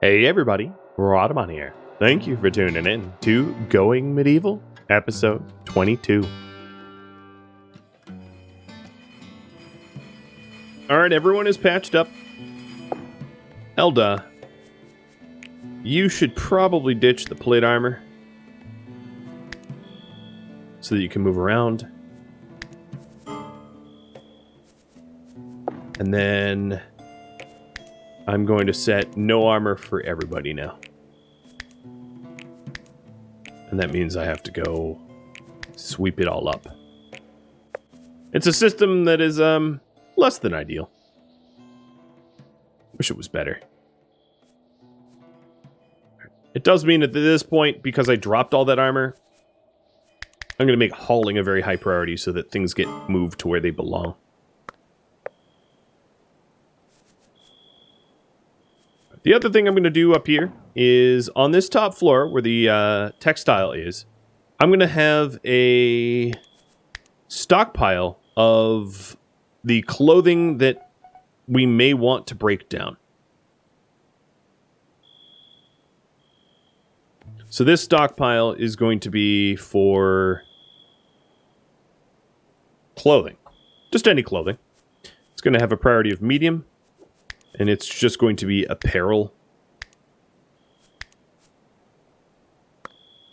Hey everybody, Rhadamant here. Thank you for tuning in to Going Medieval, episode 22. Alright, everyone is patched up. Elda, you should probably ditch the plate armor so that you can move around. And then I'm going to set no armor for everybody now. And that means I have to go sweep it all up. It's a system that is less than ideal. Wish it was better. It does mean at this point, because I dropped all that armor, I'm going to make hauling a very high priority so that things get moved to where they belong. The other thing I'm going to do up here is on this top floor where the textile is, I'm going to have a stockpile of the clothing that we may want to break down. So this stockpile is going to be for clothing. Just any clothing. It's going to have a priority of medium. And it's just going to be apparel.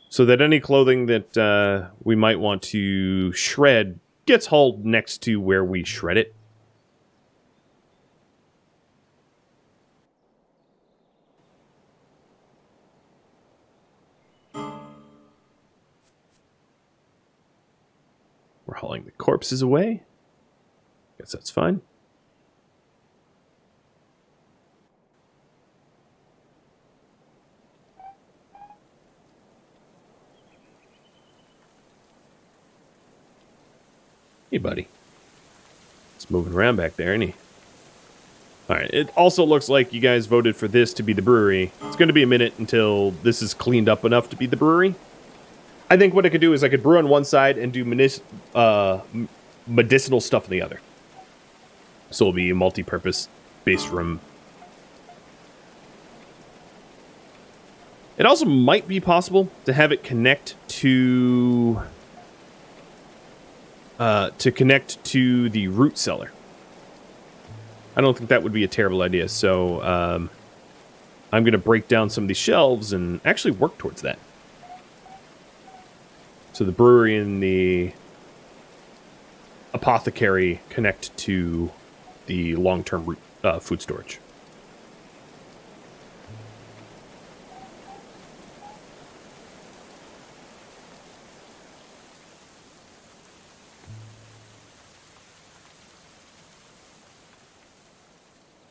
So that any clothing that we might want to shred gets hauled next to where we shred it. We're hauling the corpses away. Guess that's fine. Hey, buddy. He's moving around back there, isn't he? Alright, it also looks like you guys voted for this to be the brewery. It's going to be a minute until this is cleaned up enough to be the brewery. I think what I could do is I could brew on one side and do medicinal stuff on the other. So it'll be a multi-purpose base room. It also might be possible to have it connect to the root cellar. I don't think that would be a terrible idea, so I'm going to break down some of these shelves and actually work towards that. So the brewery and the apothecary connect to the long-term food storage.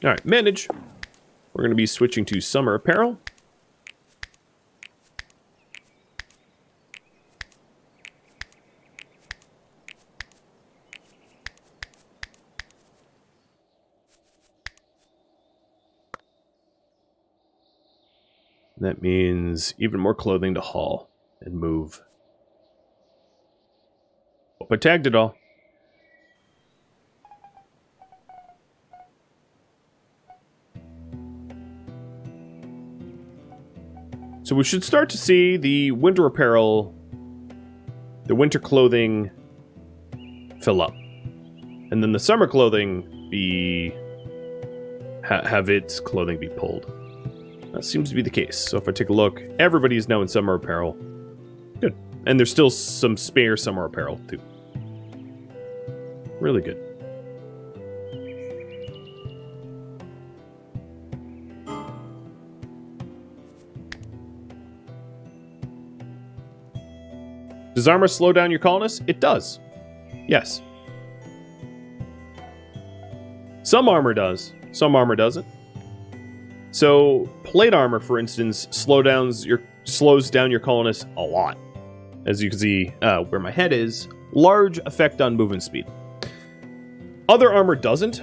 Alright, manage. We're going to be switching to summer apparel. That means even more clothing to haul and move. Hope I tagged it all. So we should start to see the winter apparel, the winter clothing fill up. And then the summer clothing have its clothing be pulled. That seems to be the case. So if I take a look, everybody is now in summer apparel. Good. And there's still some spare summer apparel too. Really good. Does armor slow down your colonists? It does. Yes. Some armor does. Some armor doesn't. So, plate armor, for instance, slows down your colonists a lot. As you can see where my head is, large effect on movement speed. Other armor doesn't.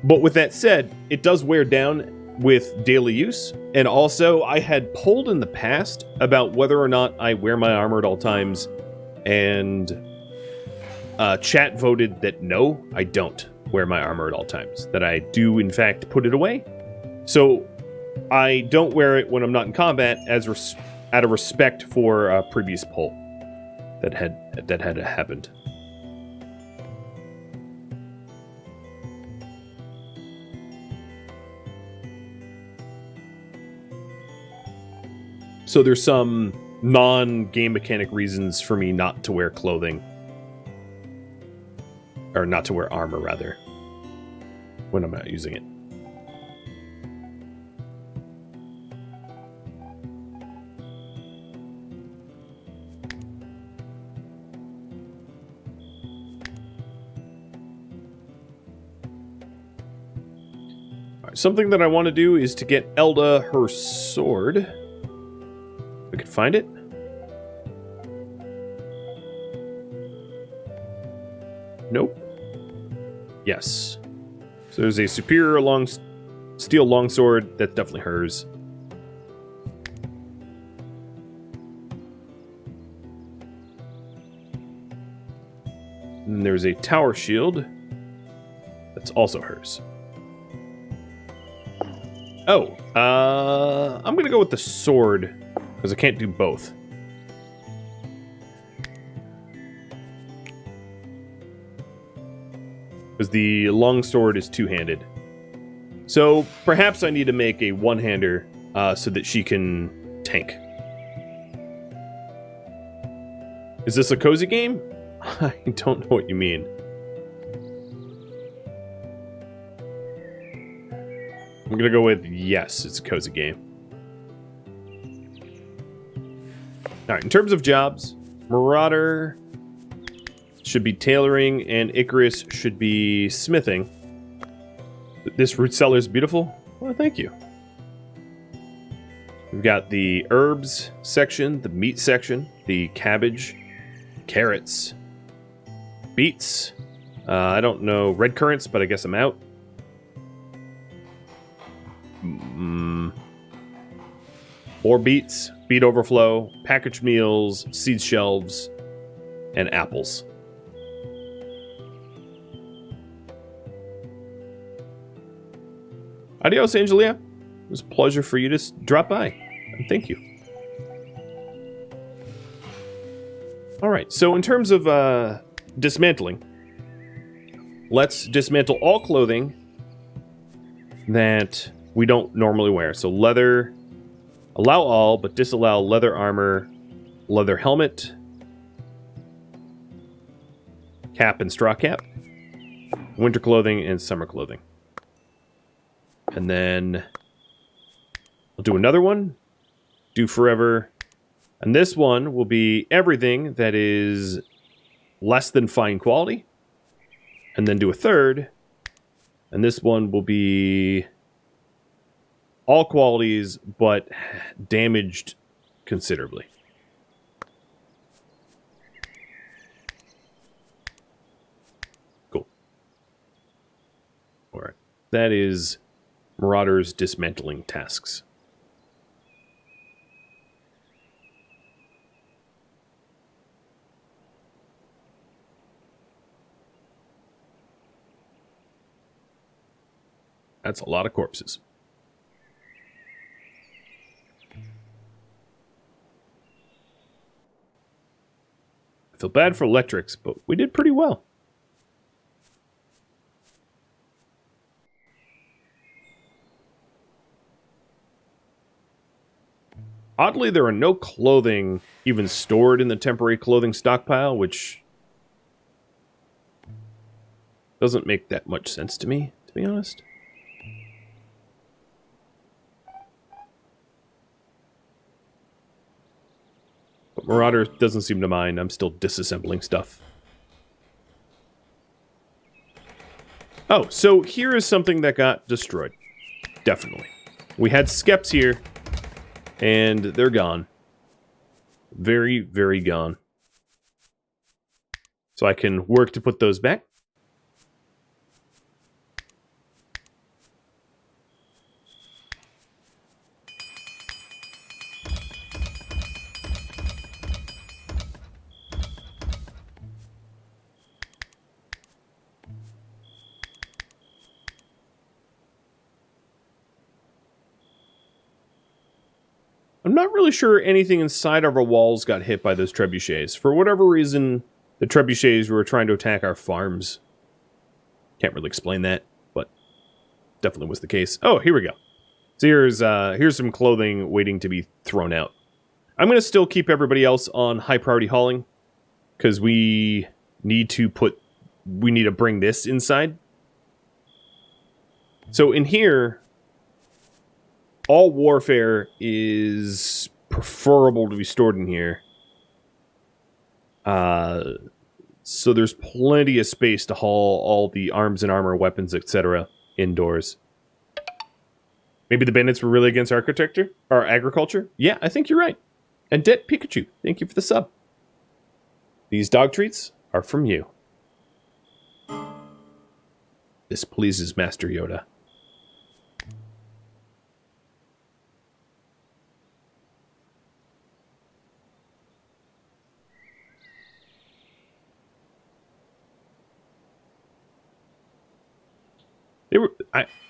But with that said, it does wear down with daily use, and also I had polled in the past about whether or not I wear my armor at all times, and chat voted that no, I don't wear my armor at all times, that I do in fact put it away. So I don't wear it when I'm not in combat out of respect for a previous poll that had happened. So there's some non-game mechanic reasons for me not to wear clothing. Or not to wear armor, rather, when I'm not using it. Something that I want to do is to get Elda her sword. If I could find it. Nope. Yes. So there's a superior steel longsword. That's definitely hers. And there's a tower shield. That's also hers. Oh, I'm gonna go with the sword, because I can't do both. Because the longsword is two-handed. So perhaps I need to make a one-hander so that she can tank. Is this a cozy game? I don't know what you mean. I'm gonna go with yes, it's a cozy game. Alright, in terms of jobs, Marauder should be tailoring and Icarus should be smithing. This root cellar is beautiful. Well, thank you. We've got the herbs section, the meat section, the cabbage, carrots, beets. I don't know red currants, but I guess I'm out. More beets, beet overflow, packaged meals, seed shelves, and apples. Adios, Angelia. It was a pleasure for you to drop by. And thank you. Alright, so in terms of dismantling, let's dismantle all clothing that we don't normally wear. So leather, allow all, but disallow leather armor, leather helmet, cap and straw cap, winter clothing, and summer clothing. And then we'll do another one, do forever. And this one will be everything that is less than fine quality. And then do a third. And this one will be all qualities, but damaged considerably. Cool. All right. That is Marauder's dismantling tasks. That's a lot of corpses. I feel bad for electrics, but we did pretty well. Oddly, there are no clothing even stored in the temporary clothing stockpile, which doesn't make that much sense to me, to be honest. But Marauder doesn't seem to mind. I'm still disassembling stuff. Oh, so here is something that got destroyed. Definitely. We had skeps here, and they're gone. Very, very gone. So I can work to put those back. I'm not really sure anything inside of our walls got hit by those trebuchets. For whatever reason, the trebuchets were trying to attack our farms. Can't really explain that, but definitely was the case. Oh, here we go. So here's some clothing waiting to be thrown out. I'm going to still keep everybody else on high priority hauling, because we need to bring this inside. So in here, all warfare is preferable to be stored in here. So there's plenty of space to haul all the arms and armor, weapons, etc. indoors. Maybe the bandits were really against architecture or agriculture? Yeah, I think you're right. And Det Pikachu, thank you for the sub. These dog treats are from you. This pleases Master Yoda.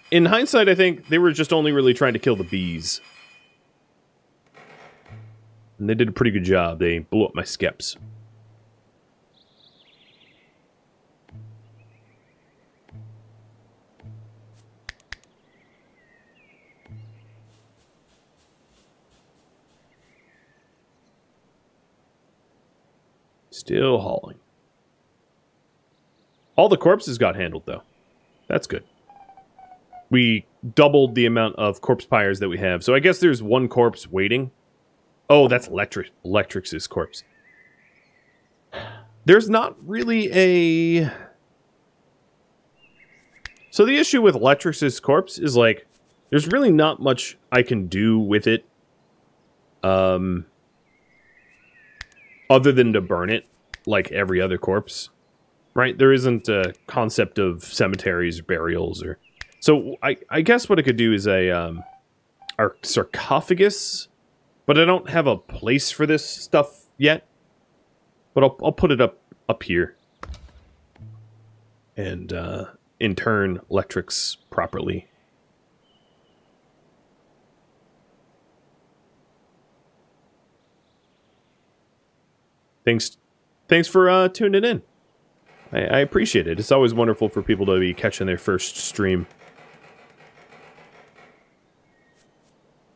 In hindsight, I think they were just only really trying to kill the bees. And they did a pretty good job. They blew up my skeps. Still hauling. All the corpses got handled, though. That's good. We doubled the amount of corpse pyres that we have. So I guess there's one corpse waiting. Oh, that's Electrix's corpse. There's not really a... So the issue with Electrix's corpse is, like, there's really not much I can do with it. Other than to burn it, like every other corpse. Right? There isn't a concept of cemeteries or burials or... So I guess what I could do is our sarcophagus, but I don't have a place for this stuff yet. But I'll put it up here, and intern Electrix properly. Thanks for tuning in. I appreciate it. It's always wonderful for people to be catching their first stream.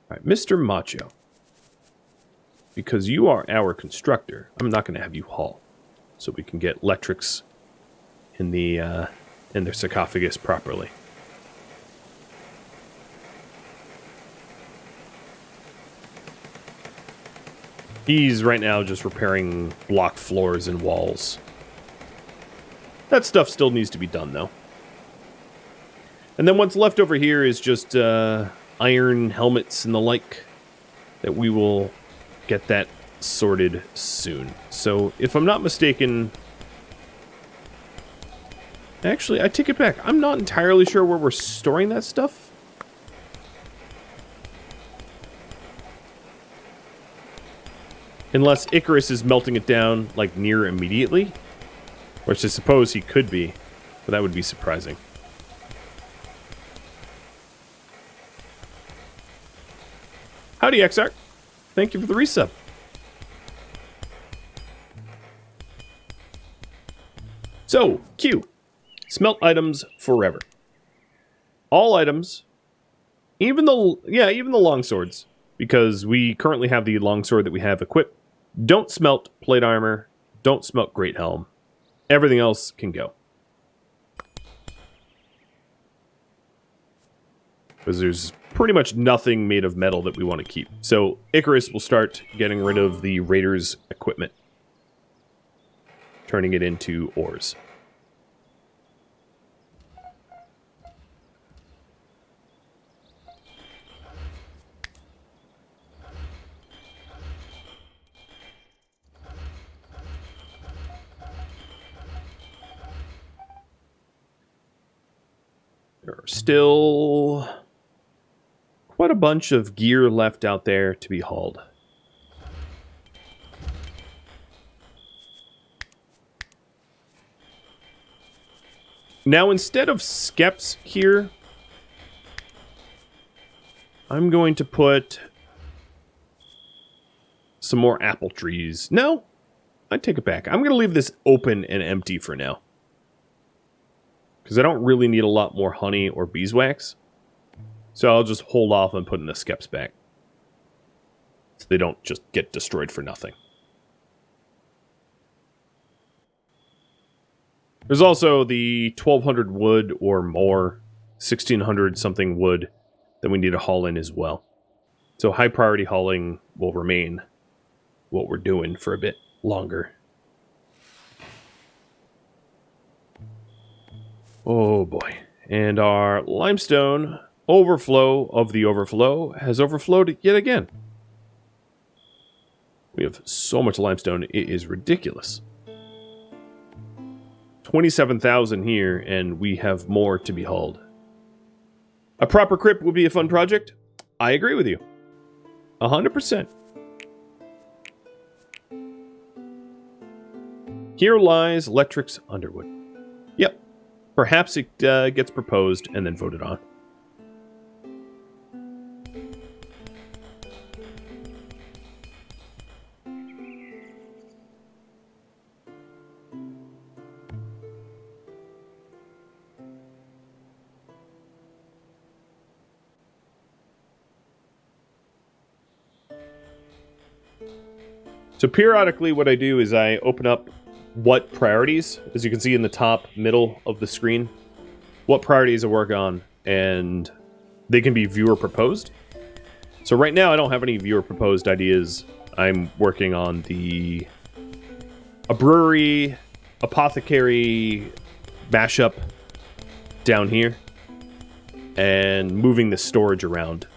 Alright, Mr. Macho. Because you are our constructor, I'm not going to have you haul. So we can get Electrix in their sarcophagus properly. He's right now just repairing block floors and walls. That stuff still needs to be done, though. And then what's left over here is just iron helmets and the like, that we will get that sorted soon. So, if I'm not mistaken... Actually, I take it back. I'm not entirely sure where we're storing that stuff. Unless Icarus is melting it down, like, near immediately. Which I suppose he could be, but that would be surprising. Howdy, XR. Thank you for the resub. So, Q. Smelt items forever. All items, even the longswords, because we currently have the longsword that we have equipped. Don't smelt plate armor. Don't smelt great helm. Everything else can go. Because there's pretty much nothing made of metal that we want to keep. So Icarus will start getting rid of the Raiders' equipment. Turning it into ores. There are still quite a bunch of gear left out there to be hauled. Now, instead of skeps here, I'm going to put some more apple trees. No, I take it back. I'm going to leave this open and empty for now. Because I don't really need a lot more honey or beeswax. So I'll just hold off on putting the skeps back. So they don't just get destroyed for nothing. There's also the 1,200 wood or more, 1,600 something wood that we need to haul in as well. So high priority hauling will remain what we're doing for a bit longer. Oh boy. And our limestone overflow of the overflow has overflowed yet again. We have so much limestone, it is ridiculous. 27,000 here, and we have more to be hauled. A proper crypt would be a fun project. I agree with you. 100%. Here lies Lectric's Underwood. Yep. Perhaps it gets proposed and then voted on. So periodically what I do is I open up what priorities, as you can see in the top middle of the screen, what priorities I work on, and they can be viewer proposed. So right now I don't have any viewer proposed ideas. I'm working on a brewery, apothecary mashup down here, and moving the storage around.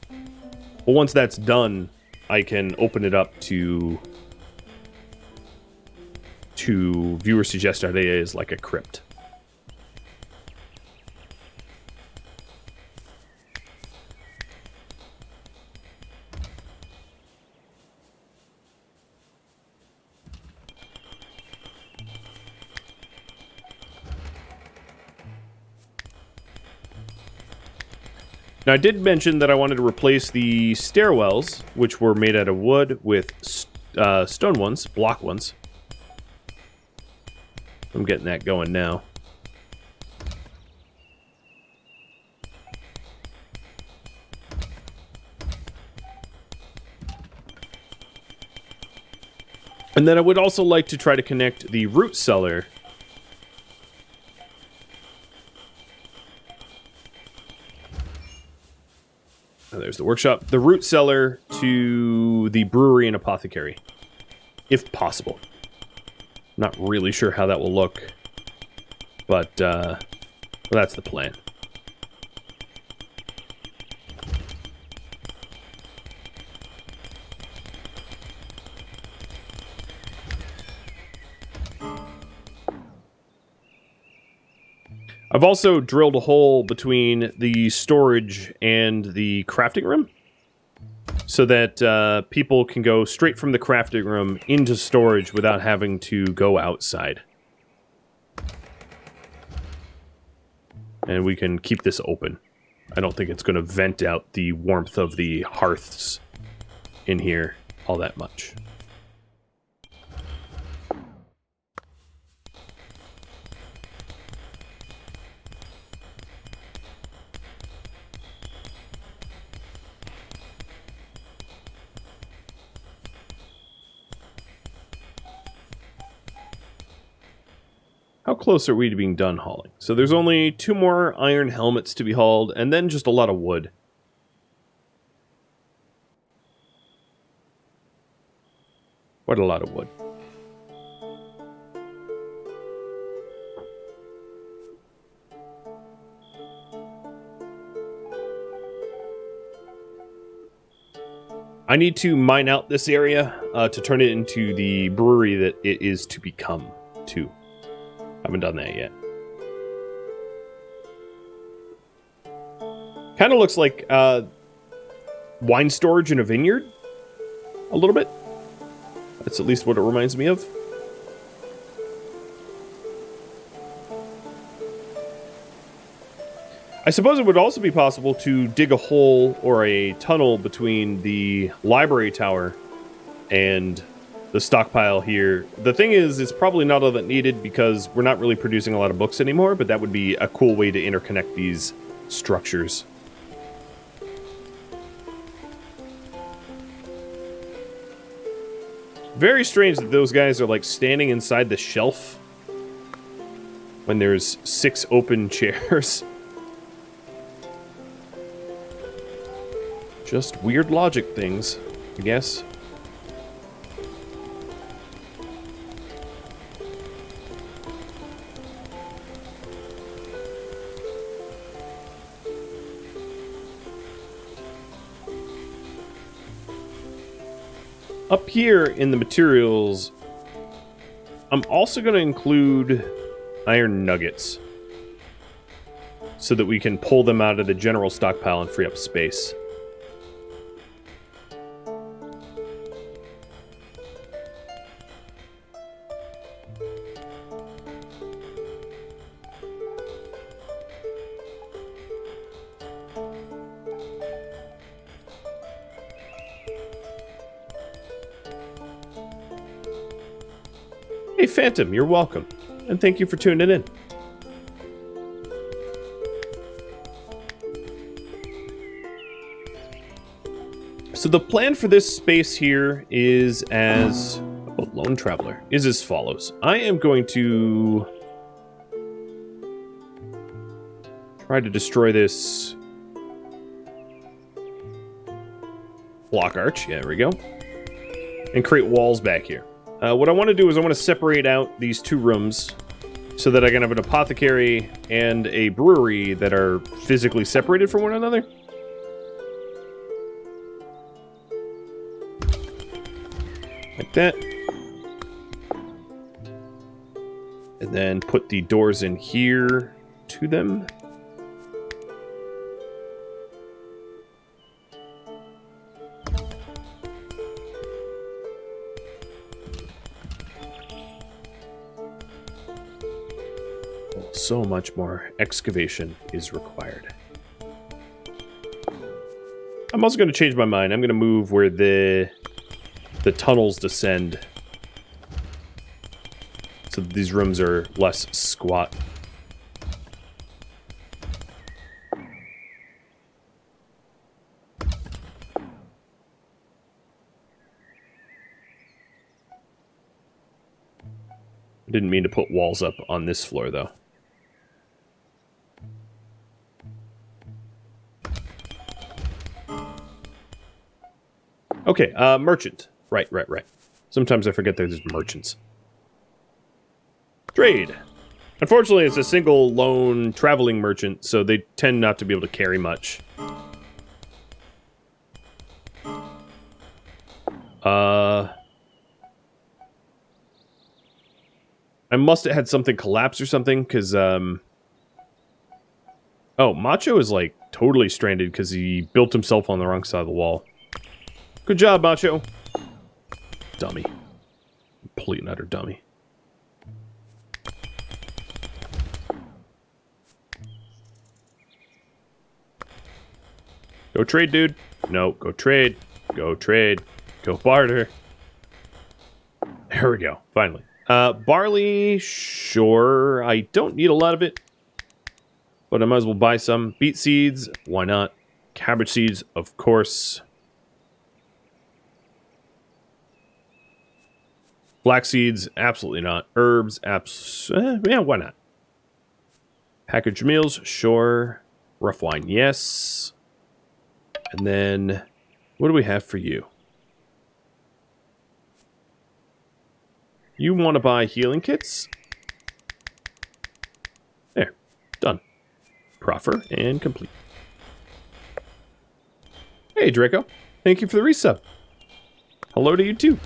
But once that's done, I can open it up to viewer suggested ideas like a crypt. Now, I did mention that I wanted to replace the stairwells, which were made out of wood, with stone ones, block ones. I'm getting that going now. And then I would also like to try to connect the root cellar . Oh, there's the workshop. The root cellar to the brewery and apothecary, if possible. Not really sure how that will look, but well, that's the plan. I've also drilled a hole between the storage and the crafting room so that people can go straight from the crafting room into storage without having to go outside. And we can keep this open. I don't think it's going to vent out the warmth of the hearths in here all that much. How close are we to being done hauling? So there's only 2 more iron helmets to be hauled, and then just a lot of wood. What a lot of wood. I need to mine out this area to turn it into the brewery that it is to become, too. Haven't done that yet. Kind of looks like wine storage in a vineyard. A little bit. That's at least what it reminds me of. I suppose it would also be possible to dig a hole or a tunnel between the library tower and the stockpile here. The thing is, it's probably not all that needed because we're not really producing a lot of books anymore, but that would be a cool way to interconnect these structures. Very strange that those guys are like standing inside the shelf when there's 6 open chairs. Just weird logic things, I guess. Up here in the materials, I'm also going to include iron nuggets so that we can pull them out of the general stockpile and free up space. Hey Phantom, you're welcome, and thank you for tuning in. So the plan for this space here is as... Oh, Lone Traveler. Is as follows. I am going to... try to destroy this... block arch. Yeah, there we go. And create walls back here. What I want to do is I want to separate out these 2 rooms so that I can have an apothecary and a brewery that are physically separated from one another. Like that. And then put the doors in here to them. So much more excavation is required. I'm also going to change my mind. I'm going to move where the tunnels descend so that these rooms are less squat. I didn't mean to put walls up on this floor though. Okay, merchant. Right. Sometimes I forget there's merchants. Trade. Unfortunately, it's a single lone traveling merchant, so they tend not to be able to carry much. I must have had something collapse or something, because, Oh, Macho is, like, totally stranded because he built himself on the wrong side of the wall. Good job, Macho. Dummy. Complete and utter dummy. Go trade, dude. No, go trade. Go trade. Go barter. There we go. Finally. Barley, sure. I don't need a lot of it. But I might as well buy some. Beet seeds, why not? Cabbage seeds, of course. Flax seeds, absolutely not. Herbs, yeah, why not? Packaged meals, sure. Rough wine, yes. And then, what do we have for you? You want to buy healing kits? There, done. Proffer and complete. Hey, Draco. Thank you for the resub. Hello to you, too.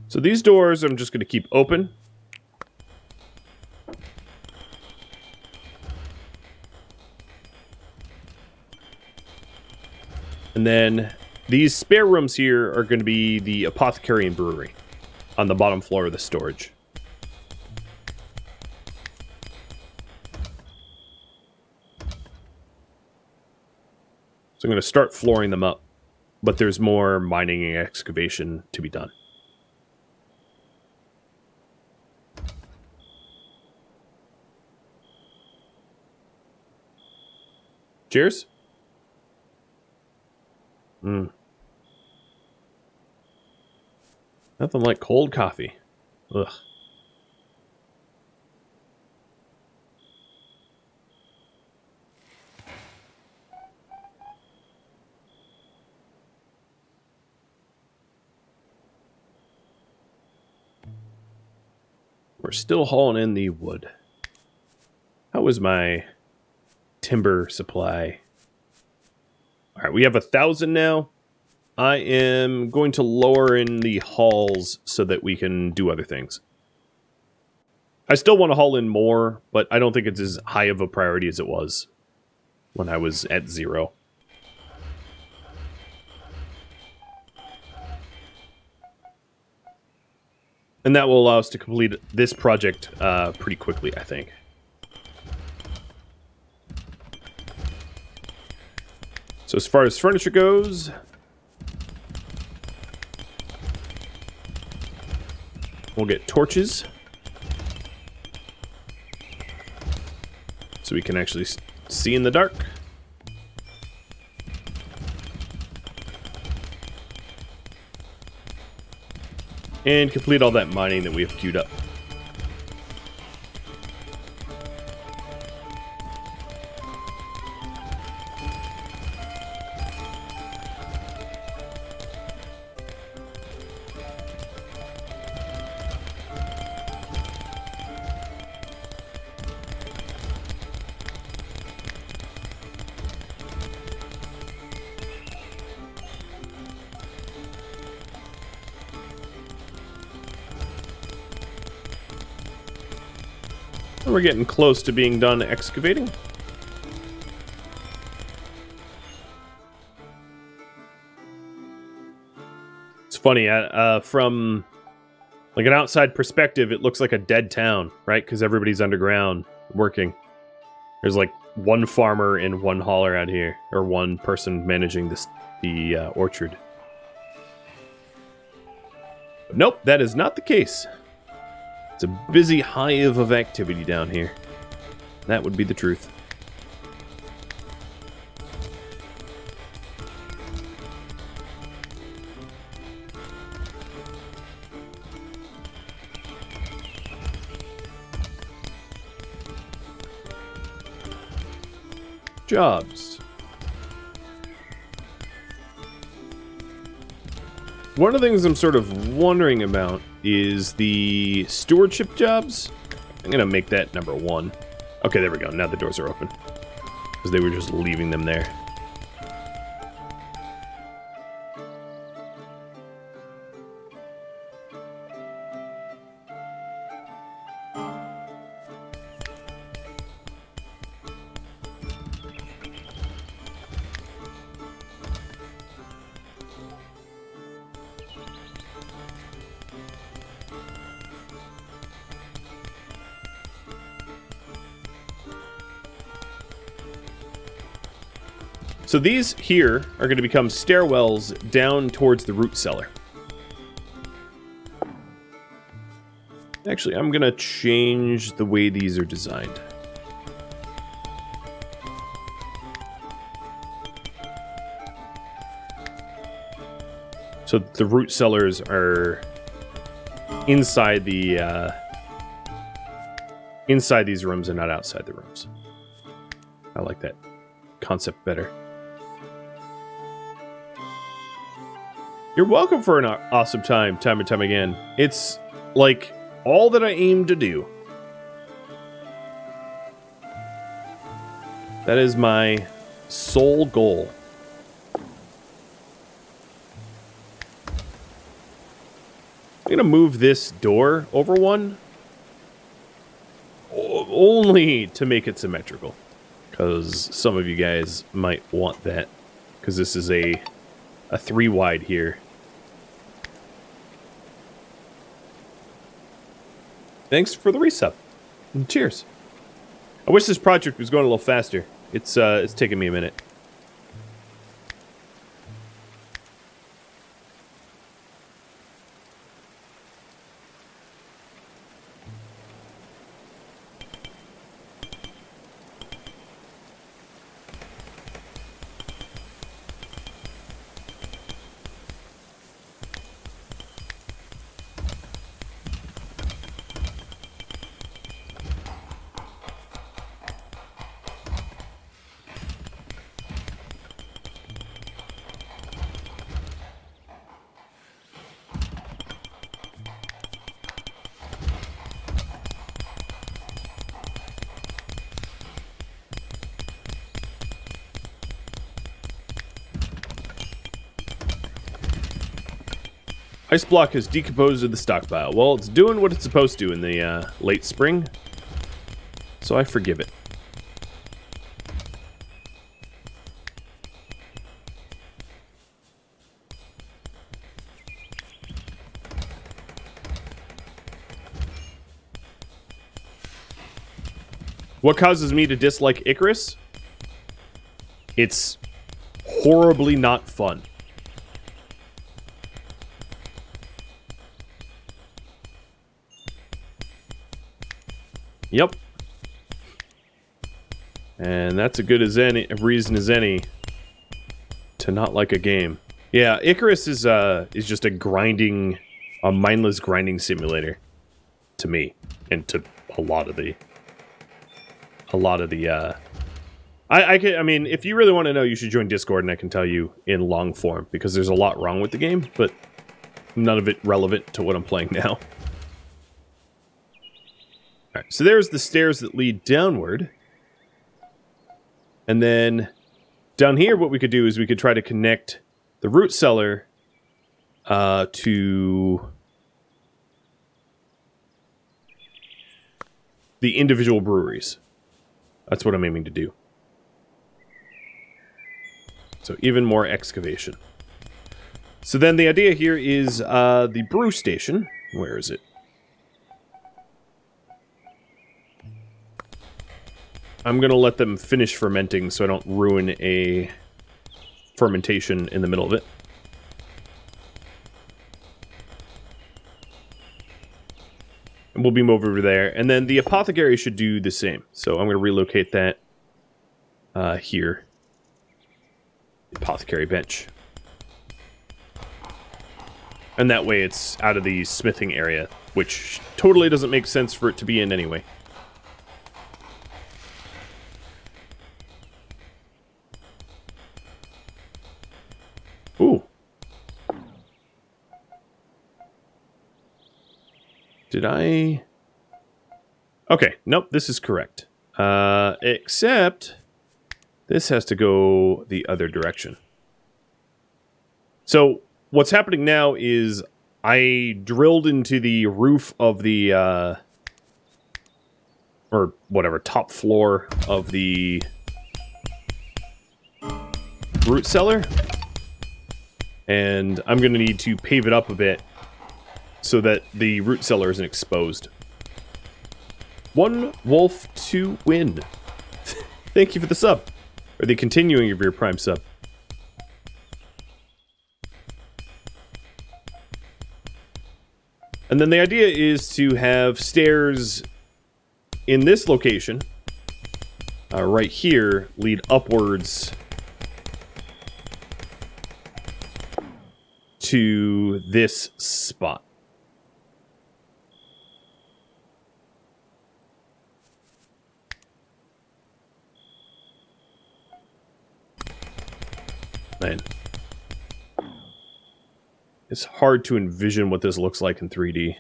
So these doors I'm just going to keep open. And then these spare rooms here are going to be the Apothecary and Brewery on the bottom floor of the storage. So I'm going to start flooring them up, but there's more mining and excavation to be done. Cheers. Nothing like cold coffee. Ugh. We're still hauling in the wood. How was my timber supply? All right, we have 1,000 now. I am going to lower in the hauls so that we can do other things. I still want to haul in more, but I don't think it's as high of a priority as it was when I was at 0. And that will allow us to complete this project pretty quickly, I think. So as far as furniture goes, we'll get torches so we can actually see in the dark. And complete all that mining that we have queued up. We're getting close to being done excavating. It's funny, from like an outside perspective, it looks like a dead town, right? Because everybody's underground working. There's like one farmer and one hauler out here, or one person managing the orchard. But nope, that is not the case. It's a busy hive of activity down here. That would be the truth. Jobs. One of the things I'm sort of wondering about is the stewardship jobs. I'm gonna make that number 1. Okay, there we go. Now the doors are open. Because they were just leaving them there. So these here are going to become stairwells down towards the root cellar. Actually, I'm going to change the way these are designed. So the root cellars are inside the inside these rooms and not outside the rooms. I like that concept better. You're welcome for an awesome time and time again. It's like all that I aim to do. That is my sole goal. I'm gonna move this door over one, only to make it symmetrical, because some of you guys might want that, because this is a 3 wide here. Thanks for the resub. And cheers. I wish this project was going a little faster. It's taking me a minute. Ice block has decomposed in the stockpile. Well, it's doing what it's supposed to in the late spring, so I forgive it. What causes me to dislike Icarus? It's horribly not fun. Yep. And that's as good as any reason as any to not like a game. Yeah, Icarus is just a mindless grinding simulator to me, and to a lot of the I mean, if you really want to know, you should join Discord, and I can tell you in long form, because there's a lot wrong with the game, but none of it relevant to what I'm playing now. Alright, so there's the stairs that lead downward. And then down here, what we could do is we could try to connect the root cellar to the individual breweries. That's what I'm aiming to do. So even more excavation. So then the idea here is the brew station. Where is it? I'm going to let them finish fermenting so I don't ruin a fermentation in the middle of it. And we'll beam over there. And then the Apothecary should do the same. So I'm going to relocate that here. The Apothecary bench. And that way it's out of the smithing area, which totally doesn't make sense for it to be in anyway. Ooh. Did I... Okay, nope, this is correct. Except this has to go the other direction. So what's happening now is I drilled into the roof of the, or whatever, top floor of the root cellar. And I'm going to need to pave it up a bit so that the root cellar isn't exposed. One wolf to win. Thank you for the sub. Or the continuing of your Prime sub. And then the idea is to have stairs in this location, right here, lead upwards to this spot. Man. It's hard to envision what this looks like in 3D.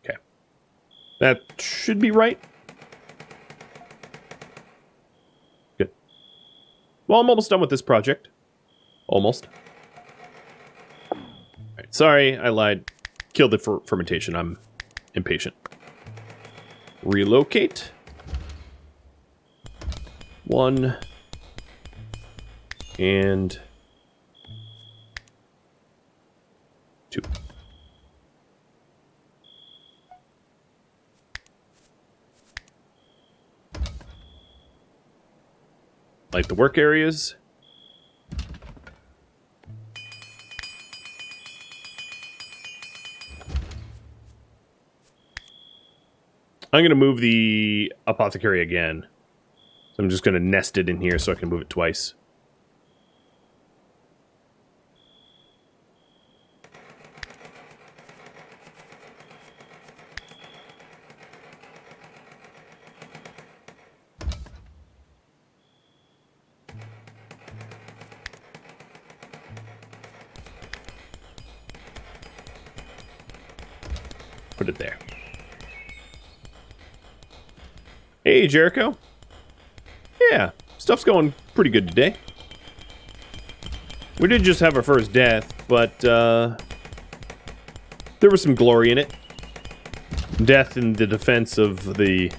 Okay. That should be right. Good. Well, I'm almost done with this project. Almost. All right, sorry, I lied. Killed the fermentation. I'm impatient. Relocate. 1. And 2. Like the work areas. I'm going to move the Apothecary again. So I'm just going to nest it in here so I can move it twice. Put it there. Hey, Jericho. Yeah, stuff's going pretty good today. We did just have our first death, but there was some glory in it. Death in the defense of the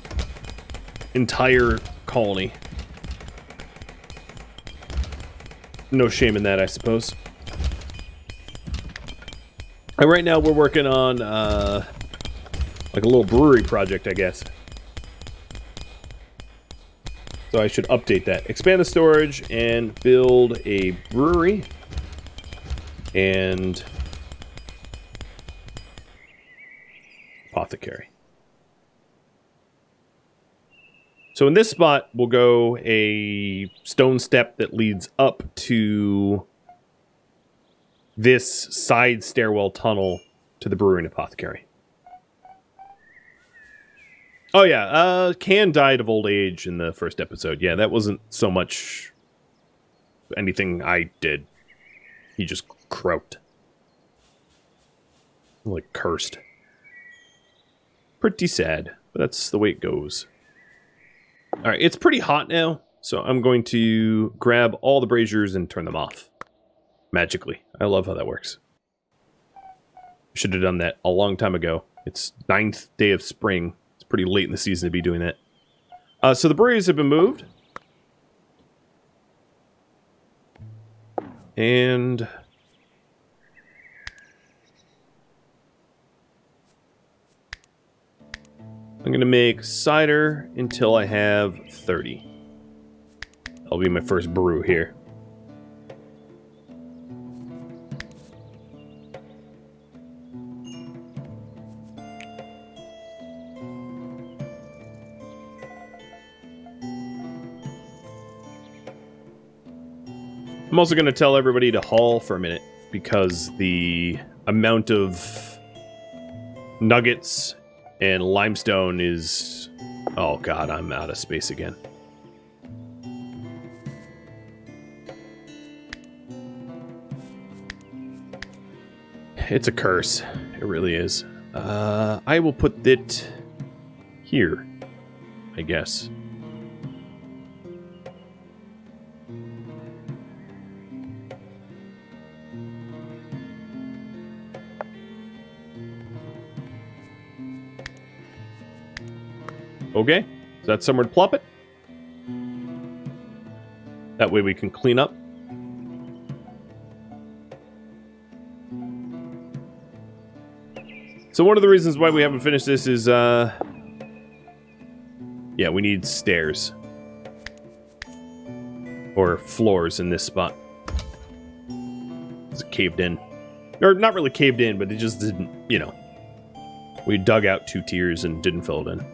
entire colony. No shame in that, I suppose. And right now we're working on like a little brewery project, I guess. So I should update that. Expand the storage and build a brewery. And apothecary. So in this spot, we'll go a stone step that leads up to this side stairwell tunnel to the brewery and apothecary. Oh yeah, Can died of old age in the first episode. Yeah, that wasn't so much anything I did. He just croaked. Like, cursed. Pretty sad, but that's the way it goes. Alright, it's pretty hot now, so I'm going to grab all the braziers and turn them off. Magically. I love how that works. Should have done that a long time ago. It's 9th day of spring. It's pretty late in the season to be doing that. So the breweries have been moved. And I'm going to make cider until I have 30. That'll be my first brew here. I'm also going to tell everybody to haul for a minute because the amount of nuggets and limestone is... Oh god, I'm out of space again. It's a curse. It really is. I will put it here, I guess. Okay, is that somewhere to plop it? That way we can clean up. So one of the reasons why we haven't finished this is, yeah, we need stairs. Or floors in this spot. It's caved in. Or not really caved in, but it just didn't, you know. We dug out 2 tiers and didn't fill it in.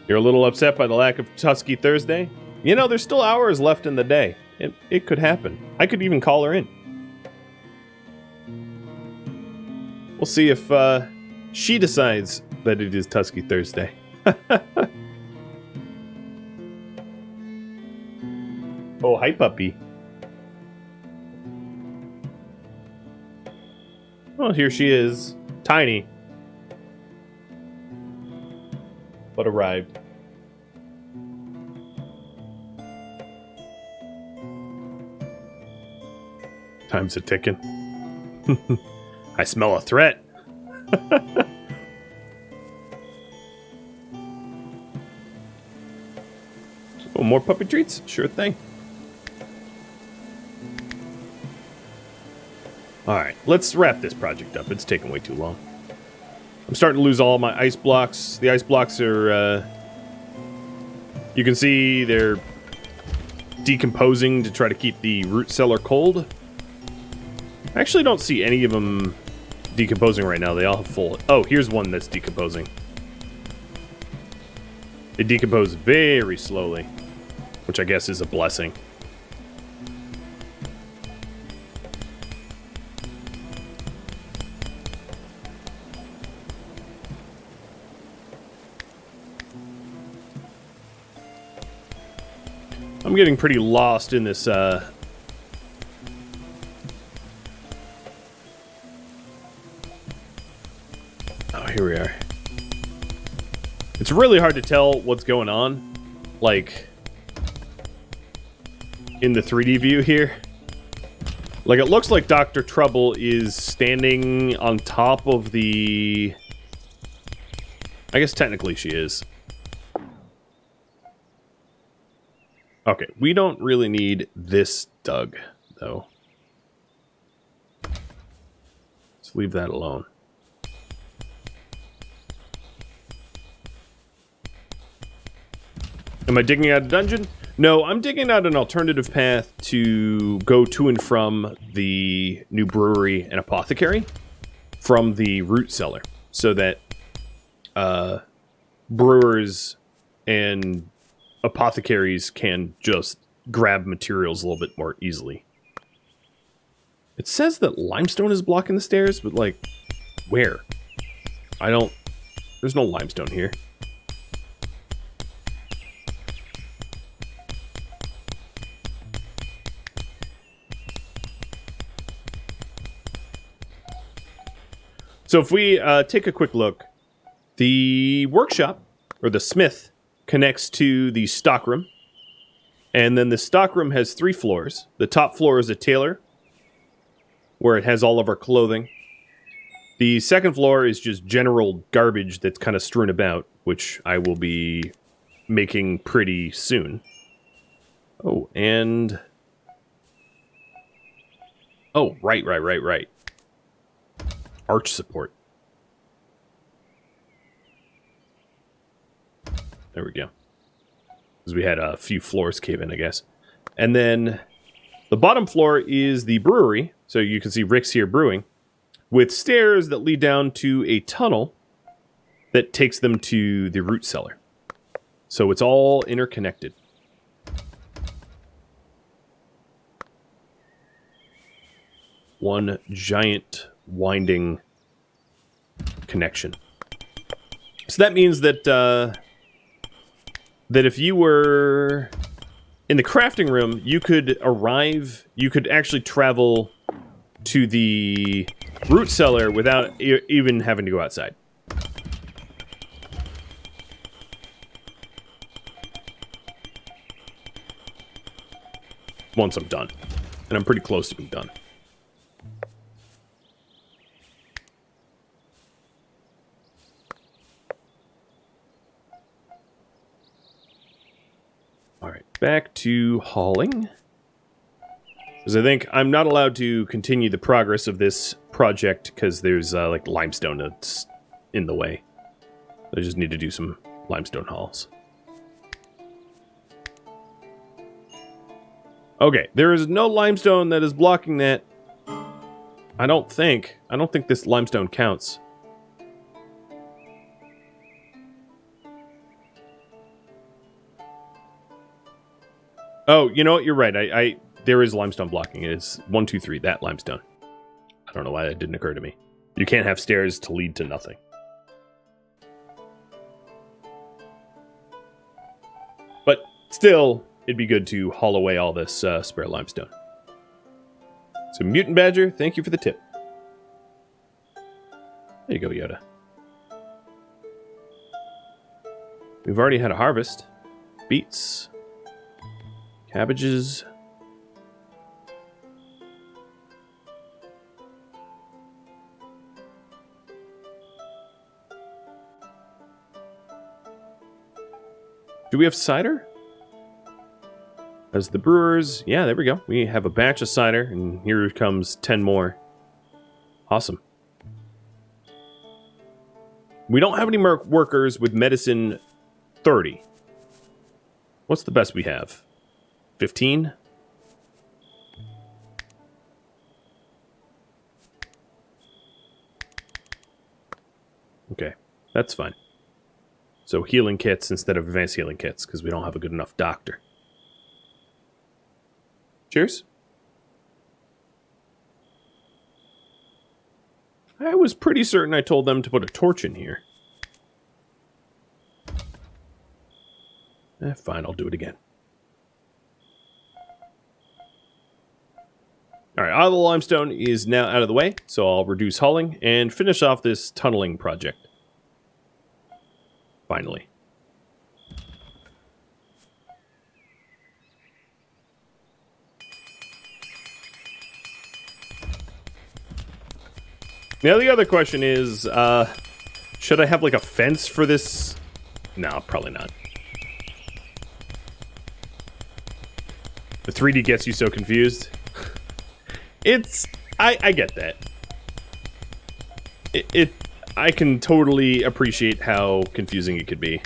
You're a little upset by the lack of Tusky Thursday? You know, there's still hours left in the day. It could happen. I could even call her in. We'll see if she decides that it is Tusky Thursday. hi, puppy. Well, here she is. Tiny. But arrived. Time's a ticking. I smell a threat. Oh, more puppy treats? Sure thing. Alright, let's wrap this project up. It's taking way too long. I'm starting to lose all my ice blocks. The ice blocks are, you can see they're decomposing to try to keep the root cellar cold. I actually don't see any of them decomposing right now. They all have full... Oh, here's one that's decomposing. They decompose very slowly, which I guess is a blessing. I'm getting pretty lost in this, Oh, here we are. It's really hard to tell what's going on, like, in the 3D view here. Like, it looks like Dr. Trouble is standing on top of the... I guess technically she is. Okay, we don't really need this dug, though. Let's leave that alone. Am I digging out a dungeon? No, I'm digging out an alternative path to go to and from the new brewery and apothecary from the root cellar, so that brewers and apothecaries can just grab materials a little bit more easily. It says that limestone is blocking the stairs, but like, where? There's no limestone here. So if we take a quick look, the workshop, or the smith, connects to the stockroom. And then the stockroom has 3 floors. The top floor is a tailor, where it has all of our clothing. The second floor is just general garbage that's kind of strewn about, which I will be making pretty soon. Oh, and... Oh, right. Arch support. There we go. Because we had a few floors cave in, I guess. And then the bottom floor is the brewery. So you can see Rick's here brewing, with stairs that lead down to a tunnel that takes them to the root cellar. So it's all interconnected. One giant winding connection. So that means that that if you were in the crafting room, you could actually travel to the root cellar without even having to go outside. Once I'm done. And I'm pretty close to being done. Alright, back to hauling. Because I think I'm not allowed to continue the progress of this project because there's like limestone that's in the way. I just need to do some limestone hauls. Okay, there is no limestone that is blocking that. I don't think this limestone counts. Oh, you know what? You're right. There is limestone blocking. It is 1, 2, 3. That limestone. I don't know why that didn't occur to me. You can't have stairs to lead to nothing. But still, it'd be good to haul away all this spare limestone. So, Mutant Badger, thank you for the tip. There you go, Yoda. We've already had a harvest. Beets. Cabbages. Do we have cider? As the brewers... Yeah, there we go. We have a batch of cider, and here comes 10 more. Awesome. We don't have any workers with medicine 30. What's the best we have? 15? Okay, that's fine. So healing kits instead of advanced healing kits, because we don't have a good enough doctor. Cheers. I was pretty certain I told them to put a torch in here. Fine, I'll do it again. Alright, all the limestone is now out of the way, so I'll reduce hauling and finish off this tunneling project. Finally. Now the other question is, should I have like a fence for this? No, probably not. The 3D gets you so confused. I get that. I can totally appreciate how confusing it could be.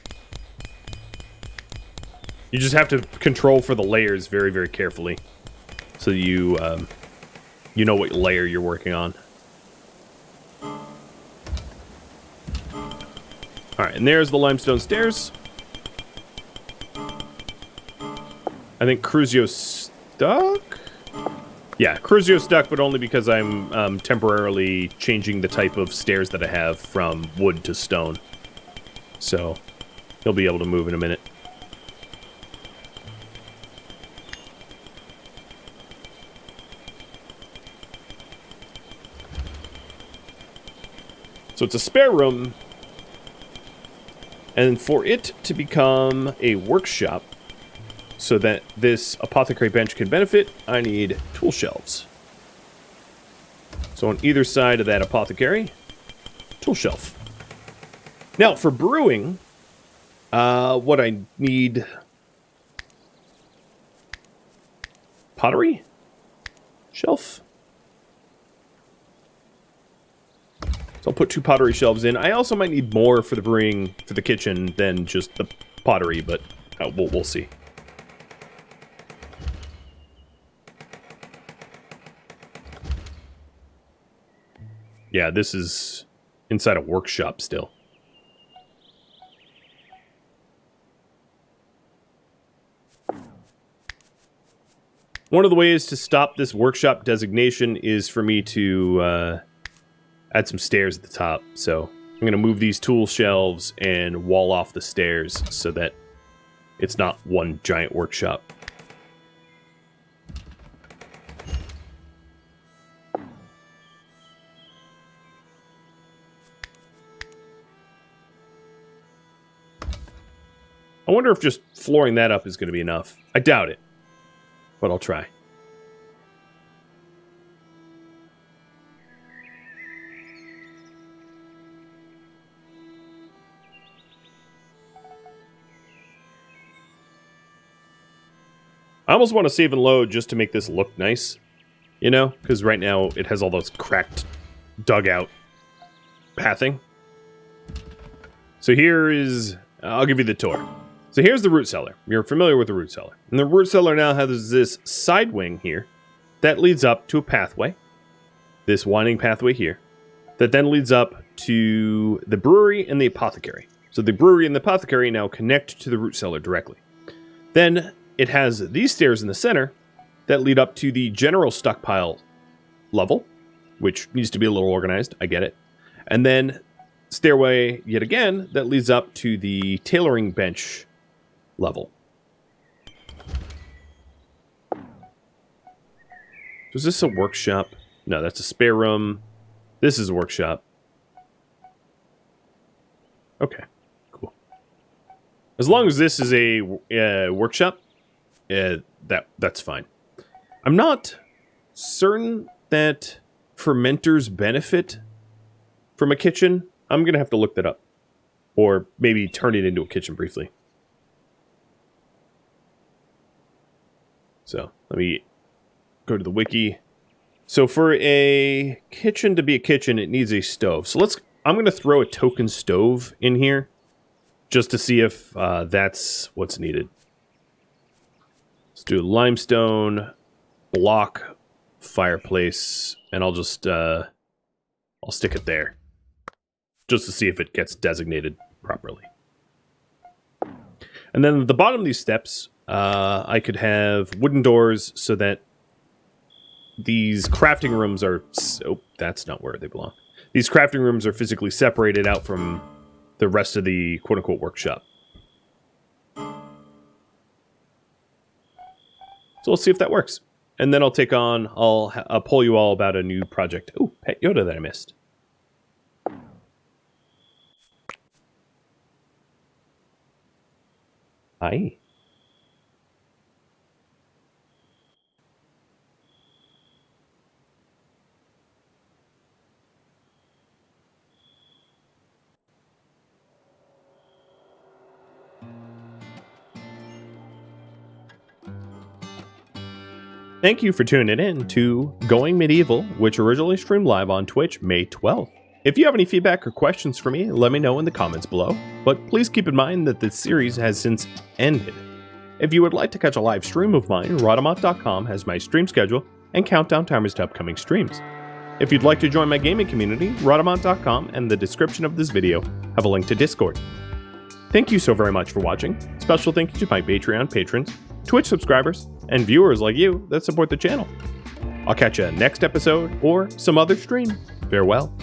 You just have to control for the layers very, very carefully. So you know what layer you're working on. Alright, and there's the limestone stairs. I think Cruzio's stuck? Yeah, Cruzio's stuck, but only because I'm temporarily changing the type of stairs that I have from wood to stone. So, he'll be able to move in a minute. So it's a spare room. And for it to become a workshop, so that this apothecary bench can benefit, I need tool shelves. So on either side of that apothecary, tool shelf. Now for brewing, what I need... pottery? Shelf? So I'll put 2 pottery shelves in. I also might need more for the brewing, for the kitchen, than just the pottery, but we'll see. Yeah, this is inside a workshop still. One of the ways to stop this workshop designation is for me to add some stairs at the top. So I'm going to move these tool shelves and wall off the stairs so that it's not one giant workshop. I wonder if just flooring that up is going to be enough. I doubt it, but I'll try. I almost want to save and load just to make this look nice, you know? Because right now it has all those cracked, dugout pathing. So here is... I'll give you the tour. So here's the root cellar. You're familiar with the root cellar. And the root cellar now has this side wing here that leads up to a pathway. This winding pathway here. That then leads up to the brewery and the apothecary. So the brewery and the apothecary now connect to the root cellar directly. Then it has these stairs in the center that lead up to the general stockpile level, which needs to be a little organized. I get it. And then stairway yet again that leads up to the tailoring bench level. is this a workshop? No, that's a spare room. This is a workshop. Okay, cool. As long as this is a workshop, that's fine. I'm not certain that fermenters benefit from a kitchen. I'm going to have to look that up. Or maybe turn it into a kitchen briefly. So, let me go to the wiki. So, for a kitchen to be a kitchen, it needs a stove. So, I'm going to throw a token stove in here. Just to see if that's what's needed. Let's do limestone, block, fireplace, and I'll just, I'll stick it there. Just to see if it gets designated properly. And then at the bottom of these steps, I could have wooden doors so that these crafting rooms are... Oh, that's not where they belong. These crafting rooms are physically separated out from the rest of the quote-unquote workshop. So let's see if that works. And then I'll poll you all about a new project. Oh, Pet Yoda that I missed. Hi. Thank you for tuning in to Going Medieval, which originally streamed live on Twitch May 12th. If you have any feedback or questions for me, let me know in the comments below, but please keep in mind that this series has since ended. If you would like to catch a live stream of mine, Rhadamant.com has my stream schedule and countdown timers to upcoming streams. If you'd like to join my gaming community, Rhadamant.com and the description of this video have a link to Discord. Thank you so very much for watching. Special thank you to my Patreon patrons, Twitch subscribers, and viewers like you that support the channel. I'll catch you next episode or some other stream. Farewell.